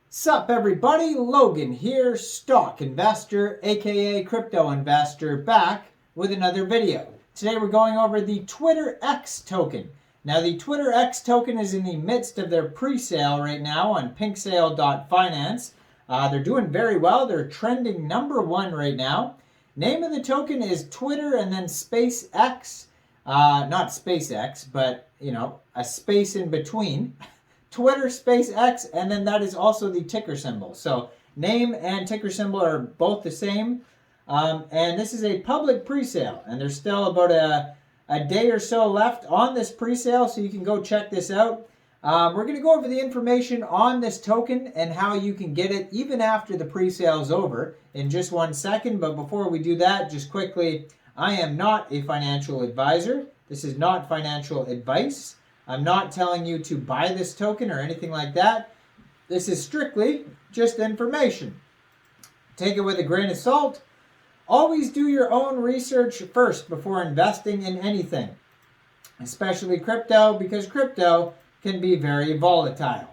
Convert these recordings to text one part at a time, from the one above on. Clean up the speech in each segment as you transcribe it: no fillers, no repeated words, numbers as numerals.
Sup everybody, Logan here, stock investor, aka crypto investor, back with another video. Today we're going over the Twitter X token. Now the Twitter X token is in the midst of their pre-sale right now on pinksale.finance. They're doing very well. They're trending #1 right now. Name of the token is Twitter and then space X. Not SpaceX, but a space in between. Twitter space X, and then that is also the ticker symbol. So name and ticker symbol are both the same. And this is a public pre-sale, and there's still about a day or so left on this pre-sale, so you can go check this out. We're going to go over the information on this token and how you can get it even after the pre-sale is over in just 1 second. But before we do that, just quickly, I am not a financial advisor. This is not financial advice. I'm not telling you to buy this token or anything like that. This is strictly just information. Take it with a grain of salt. Always do your own research first before investing in anything, especially crypto, because crypto can be very volatile.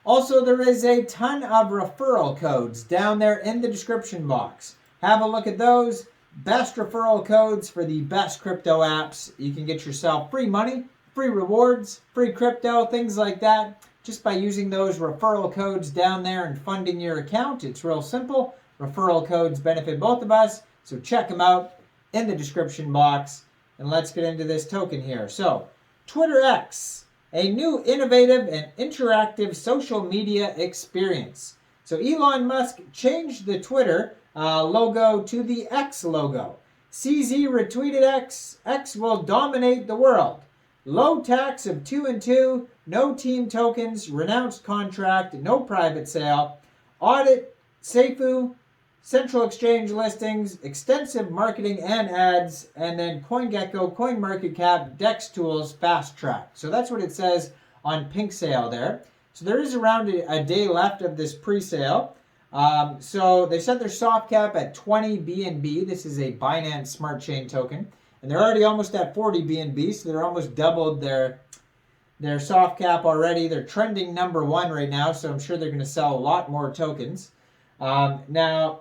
Also, there is a ton of referral codes down there in the description box. Have a look at those. Best referral codes for the best crypto apps. You can get yourself free money, free rewards, free crypto, things like that, just by using those referral codes down there and funding your account. It's real simple. Referral codes benefit both of us, so check them out in the description box. And let's get into this token here. So, Twitter X, a new innovative and interactive social media experience. So Elon Musk changed the Twitter logo to the X logo. CZ retweeted X. X will dominate the world. Low tax of 2 and 2, no team tokens, renounced contract, no private sale, audit, SAFU, central exchange listings, extensive marketing and ads, and then CoinGecko, CoinMarketCap, DEX Tools, Fast Track. So that's what it says on Pink Sale there. So there is around a day left of this pre-sale. So they set their soft cap at 20 BNB. This is a Binance Smart Chain token. And they're already almost at 40 BNB, so they're almost doubled their soft cap already. They're trending #1 right now, so I'm sure they're going to sell a lot more tokens. Now,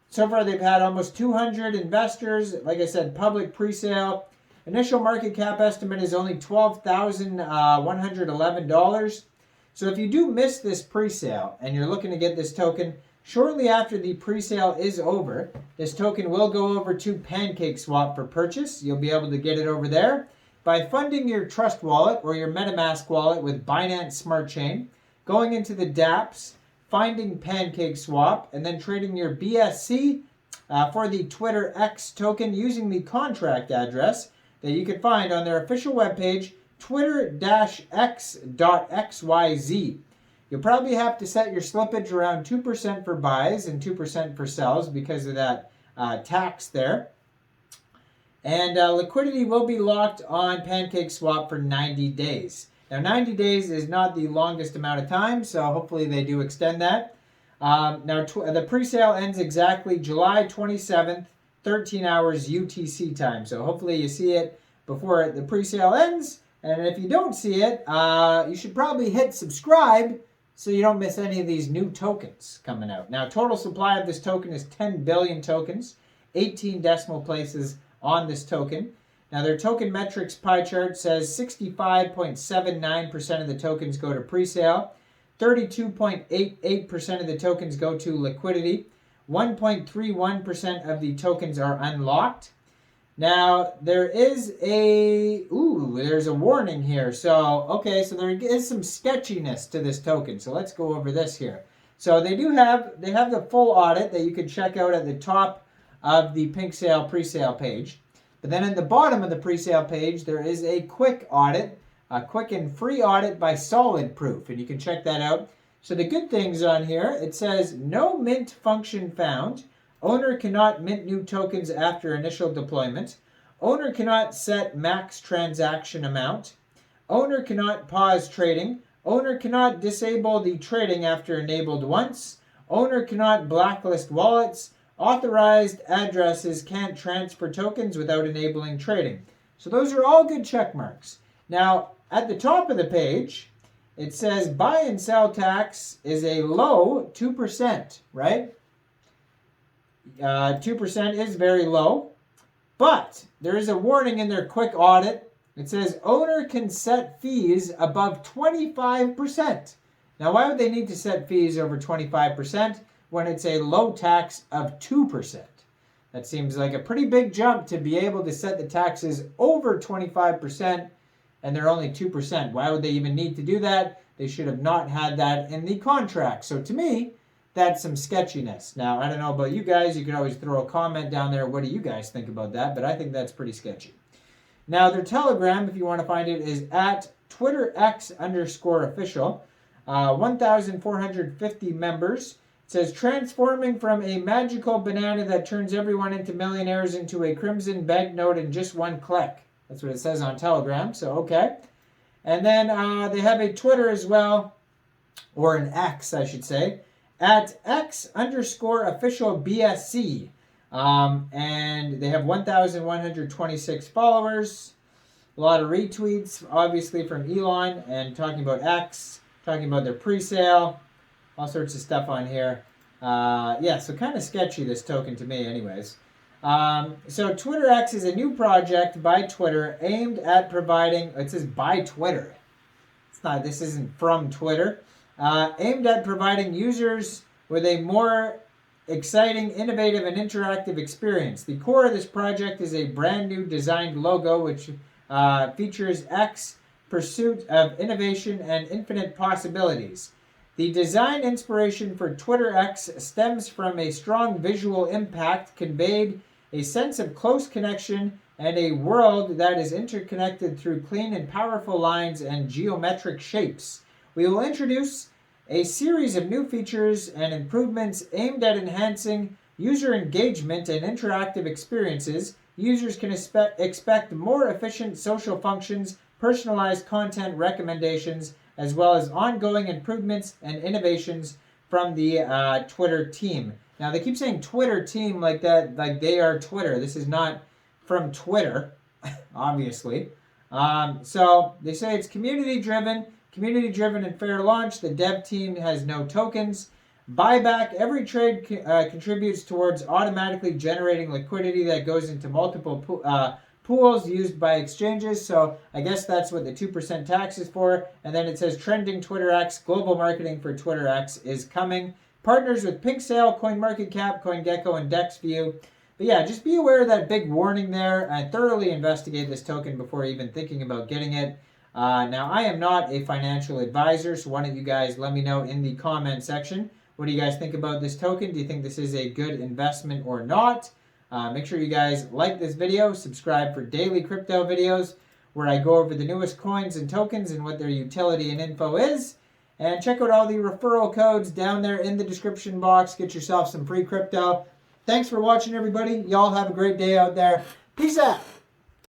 so far they've had almost 200 investors. Like I said, public pre-sale. Initial market cap estimate is only $12,111. So if you do miss this pre-sale and you're looking to get this token, shortly after the pre-sale is over, this token will go over to PancakeSwap for purchase. You'll be able to get it over there by funding your Trust wallet or your MetaMask wallet with Binance Smart Chain, going into the dApps, finding PancakeSwap, and then trading your BSC for the Twitter X token using the contract address that you can find on their official webpage, twitter-x.xyz. You'll probably have to set your slippage around 2% for buys and 2% for sells because of that tax there. And liquidity will be locked on PancakeSwap for 90 days. Now, 90 days is not the longest amount of time, so hopefully they do extend that. Now, the pre-sale ends exactly July 27th, 13 hours UTC time. So hopefully you see it before the pre-sale ends. And if you don't see it, you should probably hit subscribe so you don't miss any of these new tokens coming out. Now, total supply of this token is 10 billion tokens, 18 decimal places on this token. Now, their token metrics pie chart says 65.79% of the tokens go to pre-sale, 32.88% of the tokens go to liquidity, 1.31% of the tokens are unlocked. Now, there's a warning here. So there is some sketchiness to this token. So let's go over this here. So they have the full audit that you can check out at the top of the Pink Sale pre-sale page. But then at the bottom of the pre-sale page, there is a quick audit, a quick and free audit by Solid Proof, and you can check that out. So the good things on here, it says no mint function found. Owner cannot mint new tokens after initial deployment. Owner cannot set max transaction amount. Owner cannot pause trading. Owner cannot disable the trading after enabled once. Owner cannot blacklist wallets. Authorized addresses can't transfer tokens without enabling trading. So those are all good check marks. Now, at the top of the page, it says buy and sell tax is a low 2%, right? 2% is very low, but there is a warning in their quick audit. It says owner can set fees above 25%. Now, why would they need to set fees over 25% when it's a low tax of 2%? That seems like a pretty big jump to be able to set the taxes over 25%, and they're only 2%. Why would they even need to do that? They should have not had that in the contract. So to me, that's some sketchiness. Now, I don't know about you guys. You can always throw a comment down there. What do you guys think about that? But I think that's pretty sketchy. Now, their Telegram, if you want to find it, is at TwitterX_official. 1,450 members. It says, transforming from a magical banana that turns everyone into millionaires into a crimson banknote in just one click. That's what it says on Telegram, so okay. And then they have a Twitter as well, or an X, I should say, at X_official BSC. And they have 1,126 followers. A lot of retweets, obviously, from Elon, and talking about X, talking about their pre-sale, all sorts of stuff on here. Yeah, so kind of sketchy, this token to me anyways. So Twitter X is a new project by Twitter aimed at providing, it says by Twitter. It's not, this isn't from Twitter. Aimed at providing users with a more exciting, innovative, and interactive experience. The core of this project is a brand new designed logo which features X pursuit of innovation and infinite possibilities. The design inspiration for Twitter X stems from a strong visual impact conveyed, a sense of close connection, and a world that is interconnected through clean and powerful lines and geometric shapes. We will introduce a series of new features and improvements aimed at enhancing user engagement and interactive experiences. Users can expect more efficient social functions, personalized content recommendations, as well as ongoing improvements and innovations from the Twitter team. Now, they keep saying Twitter team like that, like they are Twitter. This is not from Twitter, obviously. So they say it's community-driven and fair launch. The dev team has no tokens. Buyback. Every trade contributes towards automatically generating liquidity that goes into multiple pools used by exchanges. So I guess that's what the 2% tax is for. And then it says trending Twitter X, global marketing for Twitter X is coming. Partners with PinkSale, CoinMarketCap, CoinGecko, and DexView. But yeah, just be aware of that big warning there and thoroughly investigate this token before even thinking about getting it. Now, I am not a financial advisor, so why don't you guys let me know in the comment section. What do you guys think about this token? Do you think this is a good investment or not? Make sure you guys like this video, subscribe for daily crypto videos where I go over the newest coins and tokens and what their utility and info is. And check out all the referral codes down there in the description box. Get yourself some free crypto. Thanks for watching, everybody. Y'all have a great day out there. Peace out.